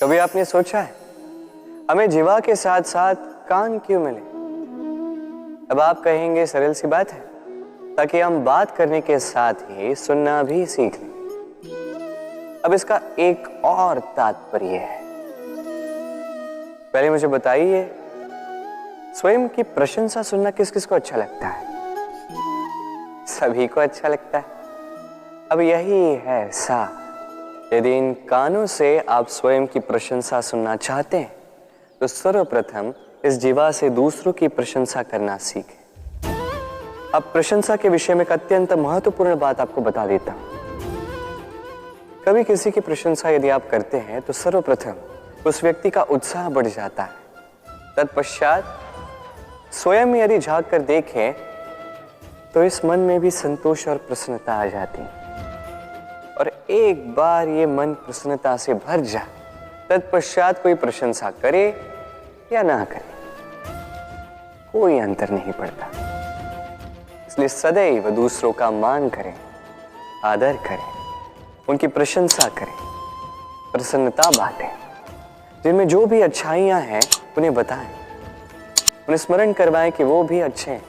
कभी आपने सोचा है हमें जीवा के साथ साथ कान क्यों मिले? अब आप कहेंगे सरल सी बात है, ताकि हम बात करने के साथ ही सुनना भी सीख लें। अब इसका एक और तात्पर्य है। पहले मुझे बताइए, स्वयं की प्रशंसा सुनना किस किस को अच्छा लगता है? सभी को अच्छा लगता है। अब यही है सा, यदि इन कानों से आप स्वयं की प्रशंसा सुनना चाहते हैं तो सर्वप्रथम इस जीवा से दूसरों की प्रशंसा करना सीखें। अब प्रशंसा के विषय में एक अत्यंत महत्वपूर्ण बात आपको बता देता हूं। कभी किसी की प्रशंसा यदि आप करते हैं तो सर्वप्रथम उस व्यक्ति का उत्साह बढ़ जाता है। तत्पश्चात स्वयं यदि झांक कर देखें तो इस मन में भी संतोष और प्रसन्नता आ जाती है। और एक बार ये मन प्रसन्नता से भर जाए, तत्पश्चात कोई प्रशंसा करे या ना करे, कोई अंतर नहीं पड़ता। इसलिए सदैव दूसरों का मान करें, आदर करें, उनकी प्रशंसा करें, प्रसन्नता बांटें। जिनमें जो भी अच्छाइयां हैं उन्हें बताएं, उन्हें स्मरण करवाएं कि वो भी अच्छे हैं।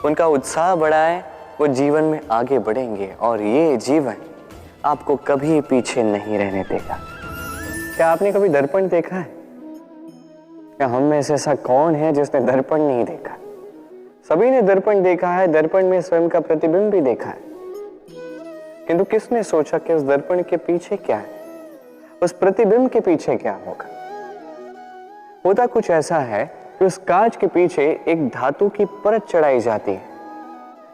उनका उत्साह बढ़ाएं, वो जीवन में आगे बढ़ेंगे और ये जीवन आपको कभी पीछे नहीं रहने देगा। क्या आपने कभी दर्पण देखा है? क्या हम में से ऐसा कौन है जिसने दर्पण नहीं देखा? सभी ने दर्पण देखा है, दर्पण में स्वयं का प्रतिबिंब भी देखा है। किंतु किसने सोचा कि उस दर्पण के पीछे क्या है, उस प्रतिबिंब के पीछे क्या होगा? होता कुछ ऐसा है कि उस कांच के पीछे एक धातु की परत चढ़ाई जाती है,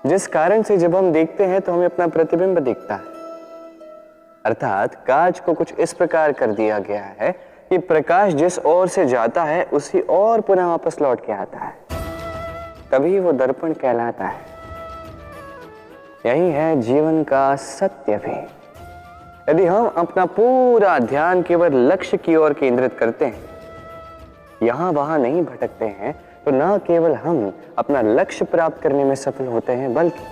जिस कारण से जब हम देखते हैं तो हमें अपना प्रतिबिंब दिखता है। अर्थात कांच को कुछ इस प्रकार कर दिया गया है कि प्रकाश जिस ओर से जाता है उसी ओर पुनः वापस लौट के आता है, तभी वो दर्पण कहलाता है। यही है जीवन का सत्य भी। यदि हम अपना पूरा ध्यान केवल लक्ष्य की ओर केंद्रित करते हैं, यहां वहां नहीं भटकते हैं, तो न केवल हम अपना लक्ष्य प्राप्त करने में सफल होते हैं, बल्कि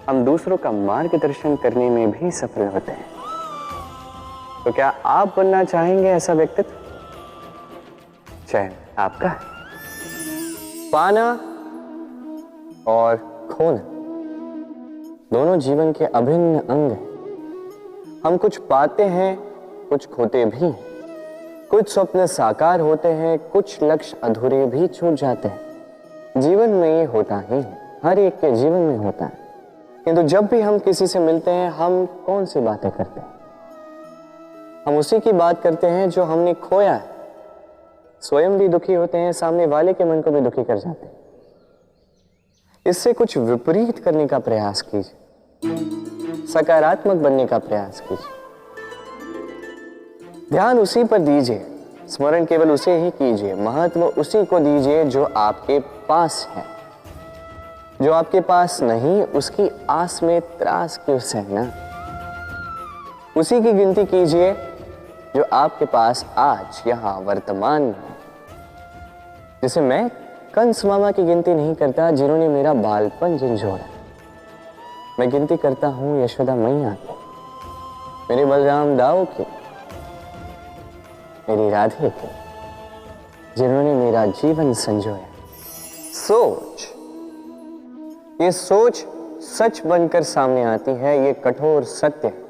हम दूसरों का मार्गदर्शन करने में भी सफल होते हैं। तो क्या आप बनना चाहेंगे ऐसा व्यक्तित्व? चयन आपका है। पाना और खोना दोनों जीवन के अभिन्न अंग हैं। हम कुछ पाते हैं, कुछ खोते भी हैं। कुछ स्वप्न साकार होते हैं, कुछ लक्ष्य अधूरे भी छूट जाते हैं। जीवन में ये होता ही है, हर एक के जीवन में होता है। किंतु जब भी हम किसी से मिलते हैं, हम कौन सी बातें करते हैं? हम उसी की बात करते हैं जो हमने खोया है। स्वयं भी दुखी होते हैं, सामने वाले के मन को भी दुखी कर जाते हैं। इससे कुछ विपरीत करने का प्रयास कीजिए, सकारात्मक बनने का प्रयास कीजिए। ध्यान उसी पर दीजिए, स्मरण केवल उसे ही कीजिए, महत्व उसी को दीजिए जो आपके पास है। जो आपके पास नहीं, उसकी आस में त्रास क्यों सहना? उसी की गिनती कीजिए जो आपके पास आज यहां वर्तमान में है। जैसे मैं कंस मामा की गिनती नहीं करता जिन्होंने मेरा बालपन झंझोड़ा। मैं गिनती करता हूं यशोदा मैया की, मेरे बलराम दाऊ की, मेरी राधे की, जिन्होंने मेरा जीवन संजोया। सोच, ये सोच सच बनकर सामने आती है, ये कठोर सत्य है।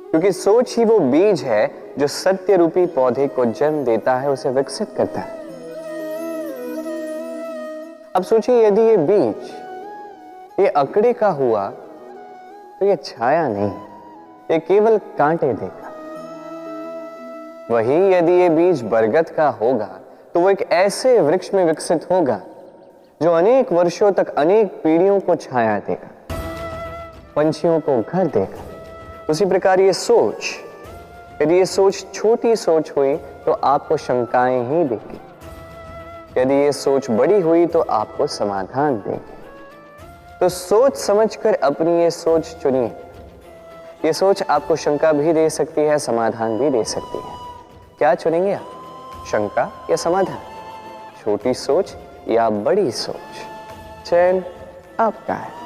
क्योंकि सोच ही वो बीज है जो सत्य रूपी पौधे को जन्म देता है, उसे विकसित करता है। अब सोचिए, यदि ये बीज ये अकड़े का हुआ तो ये छाया नहीं, ये केवल कांटे देगा। वही यदि ये बीज बरगद का होगा तो वो एक ऐसे वृक्ष में विकसित होगा जो अनेक वर्षों तक अनेक पीढ़ियों को छाया देगा, पंछियों को घर देगा। उसी प्रकार ये सोच, यदि ये सोच छोटी सोच हुई तो आपको शंकाएं ही देगी। यदि ये सोच बड़ी हुई तो आपको समाधान देगी। तो सोच समझकर अपनी ये सोच चुनिए। ये सोच आपको शंका भी दे सकती है, समाधान भी दे सकती है। क्या चुनेंगे आप, शंका या समाधान? छोटी सोच या बड़ी सोच? चयन आपका है।